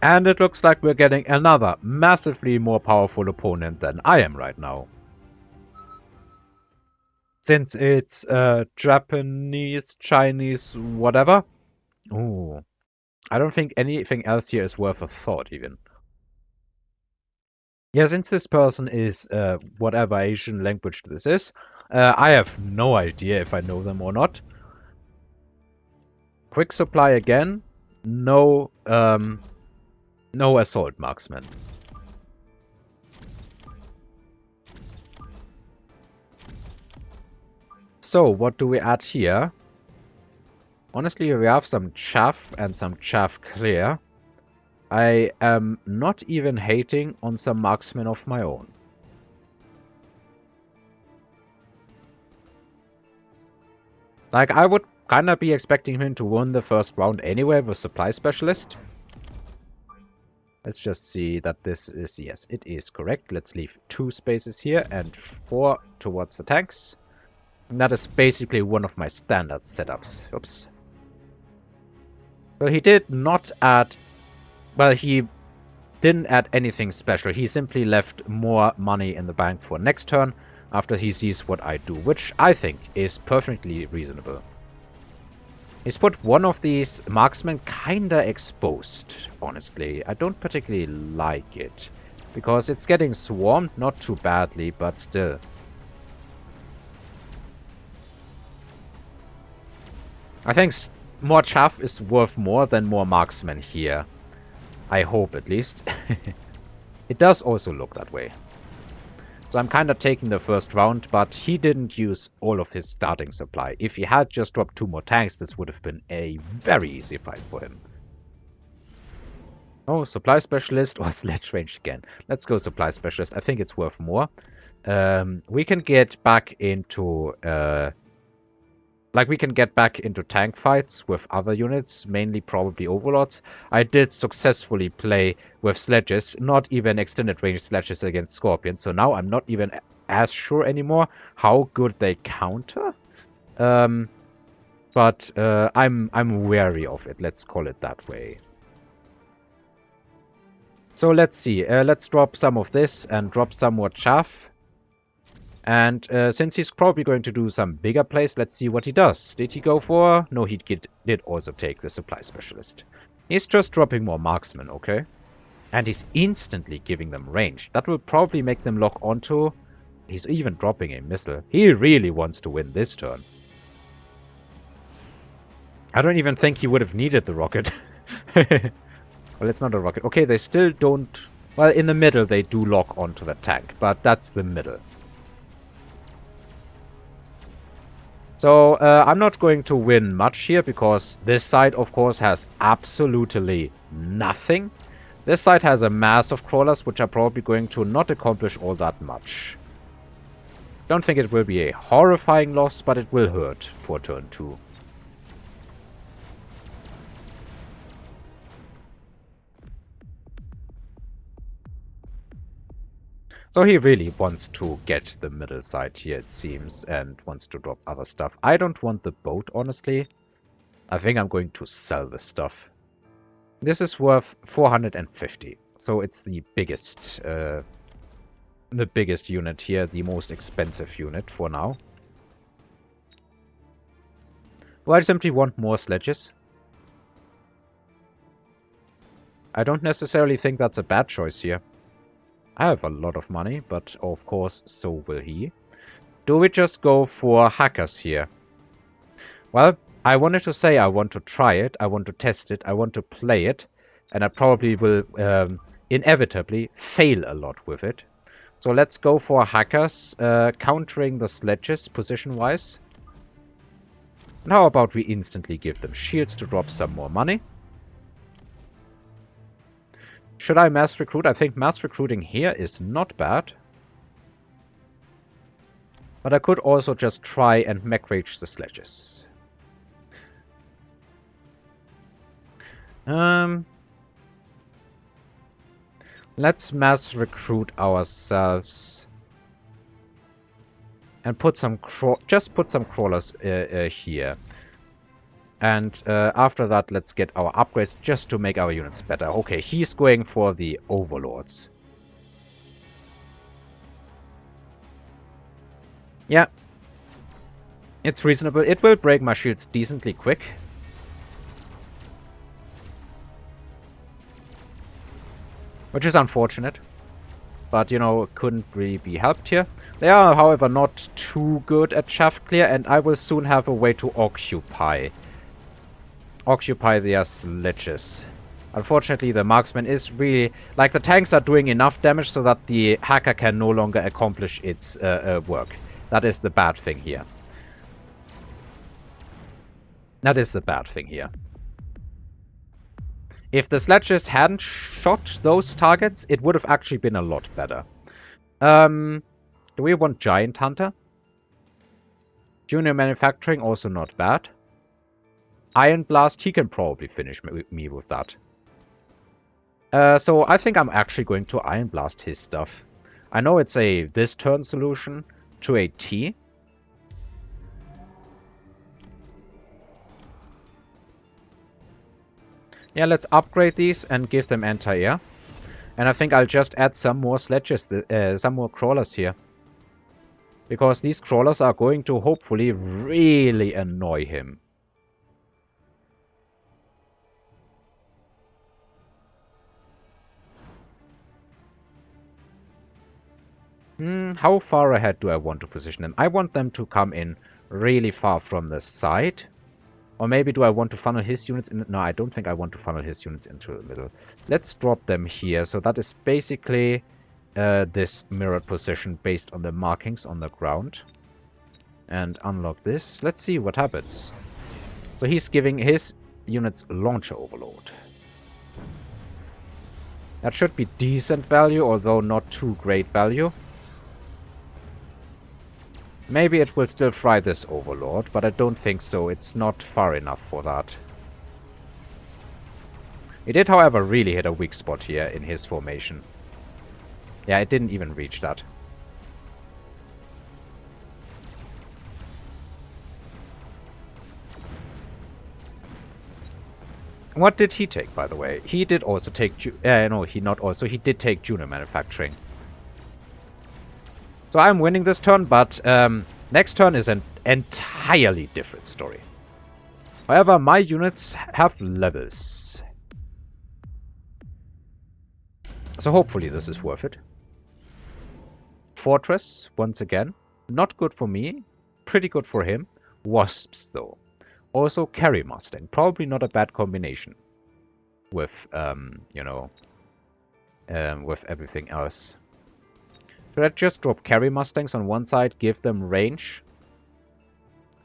And it looks like we're getting another massively more powerful opponent than I am right now. Since it's Japanese, Chinese, whatever. Ooh. I don't think anything else here is worth a thought even. Yeah, since this person is whatever Asian language this is, I have no idea if I know them or not. Quick supply again. No, no assault marksman. So, what do we add here? Honestly, we have some chaff and some chaff clear. I am not even hating on some marksmen of my own. Like, I would kind of be expecting him to win the first round anyway with Supply Specialist. Let's just see that this is, yes, it is correct. Let's leave 2 spaces here and 4 towards the tanks. And that is basically one of my standard setups. Oops. So he did not add, well, he didn't add anything special. He simply left more money in the bank for next turn after he sees what I do, which I think is perfectly reasonable. He's put one of these marksmen kinda exposed, honestly. I don't particularly like it, because it's getting swarmed, not too badly, but still. I think more chaff is worth more than more marksmen here. I hope, at least. It does also look that way. So I'm kind of taking the first round, but he didn't use all of his starting supply. If he had just dropped 2 more tanks, this would have been a very easy fight for him. Oh, supply specialist or sledge range again. Let's go supply specialist. I think it's worth more. We can get back into we can get back into tank fights with other units, mainly probably overlords. I did successfully play with sledges, not even extended range sledges against scorpions. So now I'm not even as sure anymore how good they counter. But I'm wary of it. Let's call it that way. So let's see. Let's drop some of this and drop some more chaff. And since he's probably going to do some bigger plays, let's see what he does. Did he go for... No, he did also take the supply specialist. He's just dropping more marksmen, okay? And he's instantly giving them range. That will probably make them lock onto... He's even dropping a missile. He really wants to win this turn. I don't even think he would have needed the rocket. Well, it's not a rocket. Okay, they still don't... Well, in the middle they do lock onto the tank, but that's the middle. So, I'm not going to win much here, because this side, of course, has absolutely nothing. This side has a mass of crawlers, which are probably going to not accomplish all that much. Don't think it will be a horrifying loss, but it will hurt for turn 2. So he really wants to get the middle side here, it seems, and wants to drop other stuff. I don't want the boat, honestly. I think I'm going to sell this stuff. This is worth 450, so it's the biggest unit here, the most expensive unit for now. Do I simply want more sledges? I don't necessarily think that's a bad choice here. I have a lot of money, but of course, so will he. Do we just go for hackers here? Well, I wanted to say I want to try it, I want to test it, I want to play it, and I probably will inevitably fail a lot with it. So let's go for hackers, countering the sledges position-wise. And how about we instantly give them shields to drop some more money? Should I mass recruit? I think mass recruiting here is not bad. But I could also just try and mech rage the sledges. Let's mass recruit ourselves. And put some just put some crawlers here. And after that, let's get our upgrades just to make our units better. Okay, he's going for the Overlords. Yeah. It's reasonable. It will break my shields decently quick. Which is unfortunate. But, you know, couldn't really be helped here. They are, however, not too good at shaft clear, and I will soon have a way to occupy their sledges. Unfortunately, the marksman is really... Like, the tanks are doing enough damage so that the hacker can no longer accomplish its work. That is the bad thing here. That is the bad thing here. If the sledges hadn't shot those targets, it would have actually been a lot better. Do we want Giant Hunter? Junior Manufacturing, also not bad. Iron Blast, he can probably finish me with that. So I think I'm actually going to Iron Blast his stuff. I know it's a this turn solution to a T. Yeah, let's upgrade these and give them anti-air. And I think I'll just add some more sledges, some more crawlers here. Because these crawlers are going to hopefully really annoy him. How far ahead do I want to position them? I want them to come in really far from the side. Or maybe do I want to funnel his units in? No, I don't think I want to funnel his units into the middle. Let's drop them here. So that is basically this mirrored position based on the markings on the ground. And unlock this. Let's see what happens. So he's giving his units launcher overload. That should be decent value, although not too great value. Maybe it will still fry this Overlord, but I don't think so. It's not far enough for that. It did, however, really hit a weak spot here in his formation. Yeah, it didn't even reach that. What did he take, by the way? He did also take... no, he not also. He did take Junior Manufacturing. So I'm winning this turn, but next turn is an entirely different story. However, my units have levels. So hopefully this is worth it. Fortress, once again. Not good for me. Pretty good for him. Wasps, though. Also Carry Mustang. Probably not a bad combination. With, you know, with everything else. Should I just drop Carry Mustangs on one side, give them range,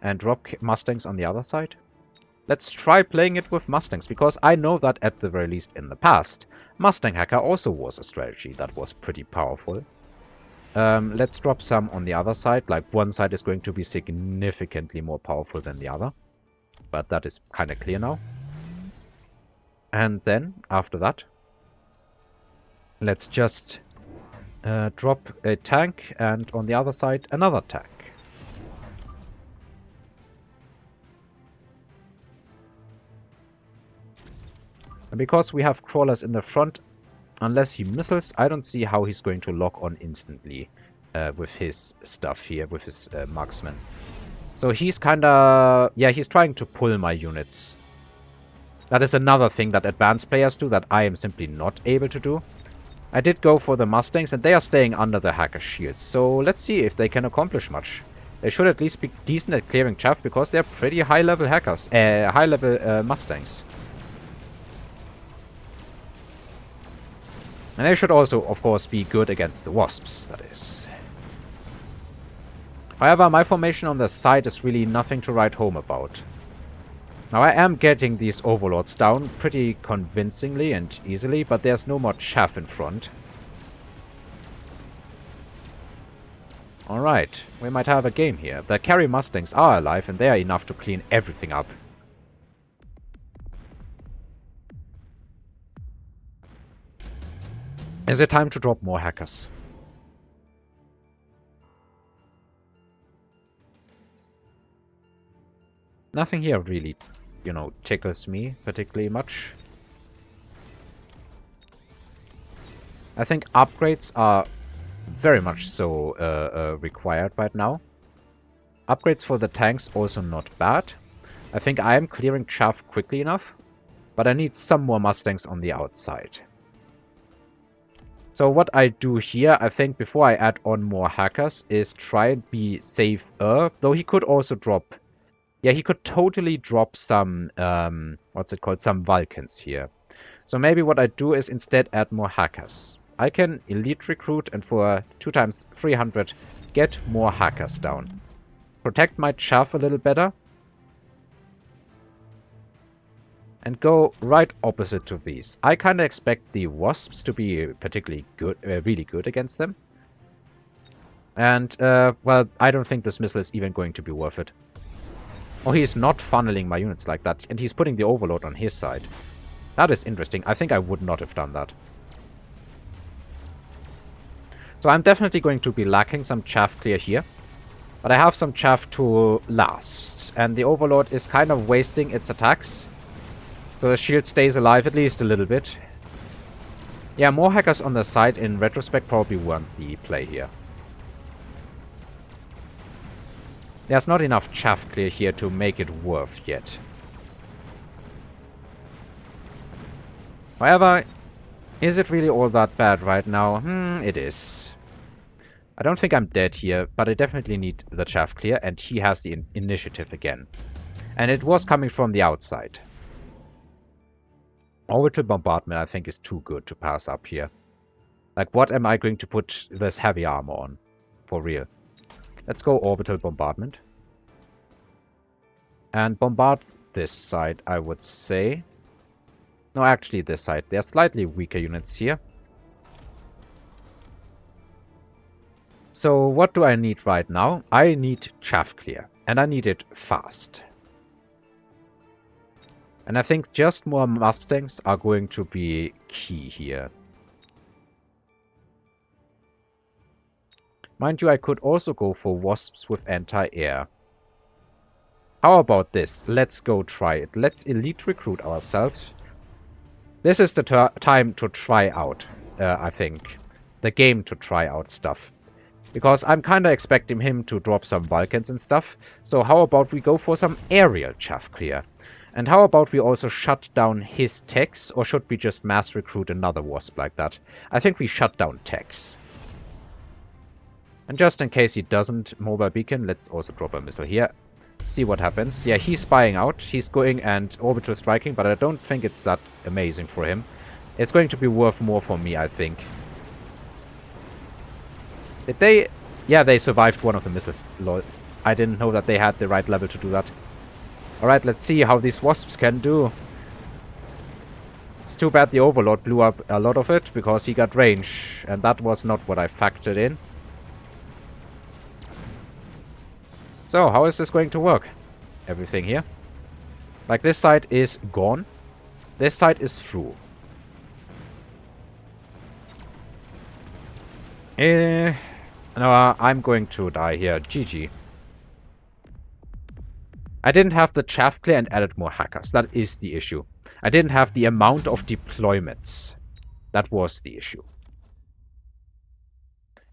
and drop Mustangs on the other side? Let's try playing it with Mustangs, because I know that at the very least in the past, Mustang Hacker also was a strategy that was pretty powerful. Let's drop some on the other side, like one side is going to be significantly more powerful than the other. But that is kind of clear now. And then, after that, let's just... drop a tank, and on the other side, another tank. And because we have crawlers in the front, unless he missiles, I don't see how he's going to lock on instantly with his stuff here, with his marksman. So he's kind of... yeah, he's trying to pull my units. That is another thing that advanced players do that I am simply not able to do. I did go for the Mustangs, and they are staying under the hacker shields. So let's see if they can accomplish much. They should at least be decent at clearing chaff, because they're pretty high-level hackers. High-level Mustangs. And they should also, of course, be good against the Wasps, that is. However, my formation on the side is really nothing to write home about. Now, I am getting these Overlords down pretty convincingly and easily, but there's no more chaff in front. Alright, we might have a game here. The Carry Mustangs are alive, and they are enough to clean everything up. Is it time to drop more hackers? Nothing here really you know, tickles me particularly much. I think upgrades are very much so required right now. Upgrades for the tanks also not bad. I think I am clearing chaff quickly enough, but I need some more Mustangs on the outside. So what I do here, I think before I add on more hackers, is try and be safer. Though he could also drop... Yeah, he could totally drop some, what's it called, some Vulcans here. So maybe what I do is instead add more hackers. I can elite recruit and for 2 times 300 get more hackers down. Protect my chaff a little better. And go right opposite to these. I kind of expect the wasps to be particularly good, really good against them. And, well, I don't think this missile is even going to be worth it. Oh, he's not funneling my units like that. And he's putting the overload on his side. That is interesting. I think I would not have done that. So I'm definitely going to be lacking some chaff clear here. But I have some chaff to last. And the overload is kind of wasting its attacks. So the shield stays alive at least a little bit. Yeah, more hackers on the side in retrospect probably weren't the play here. There's not enough chaff clear here to make it worth yet. However, is it really all that bad right now? It is. I don't think I'm dead here, but I definitely need the chaff clear, and he has the initiative again. And it was coming from the outside. Orbital bombardment, I think, is too good to pass up here. Like, what am I going to put this heavy armor on? For real. Let's go orbital bombardment. And bombard this side, I would say. No, actually this side. There are slightly weaker units here. So what do I need right now? I need chaff clear. And I need it fast. And I think just more Mustangs are going to be key here. Mind you, I could also go for wasps with anti-air. How about this? Let's go try it. Let's elite recruit ourselves. This is the time to try out, I think. The game to try out stuff. Because I'm kind of expecting him to drop some Vulcans and stuff. So how about we go for some aerial chaff clear? And how about we also shut down his techs? Or should we just mass recruit another wasp like that? I think we shut down techs. And just in case he doesn't mobile beacon, let's also drop a missile here. See what happens. Yeah, he's spying out. He's going and orbital striking, but I don't think it's that amazing for him. It's going to be worth more for me, I think. Did they... Yeah, they survived one of the missiles. Lol. I didn't know that they had the right level to do that. Alright, let's see how these wasps can do. It's too bad the overlord blew up a lot of it, because he got range. And that was not what I factored in. So, how is this going to work? Everything here. Like, this side is gone. This side is through. No, I'm going to die here. GG. I didn't have the chaff clear and added more hackers. That is the issue. I didn't have the amount of deployments. That was the issue.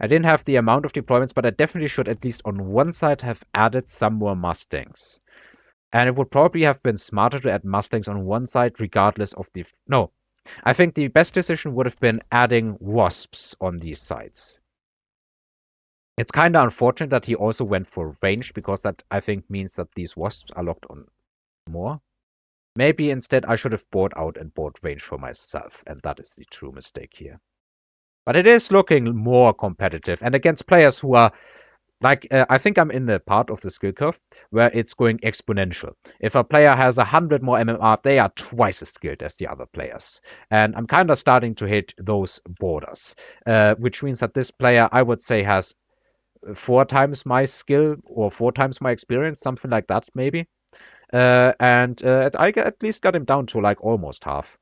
I didn't have the amount of deployments, but I definitely should at least on one side have added some more Mustangs. And it would probably have been smarter to add Mustangs on one side regardless of the... No. I think the best decision would have been adding wasps on these sides. It's kind of unfortunate that he also went for range, because that, I think, means that these wasps are locked on more. Maybe instead I should have bought out and bought range for myself, and that is the true mistake here. But it is looking more competitive, and against players who are, like, I think I'm in the part of the skill curve where it's going exponential. If a player has 100 more MMR, they are twice as skilled as the other players. And I'm kind of starting to hit those borders, which means that this player, I would say, has 4 times my skill or 4 times my experience, something like that, maybe. And I at least got him down to like almost half.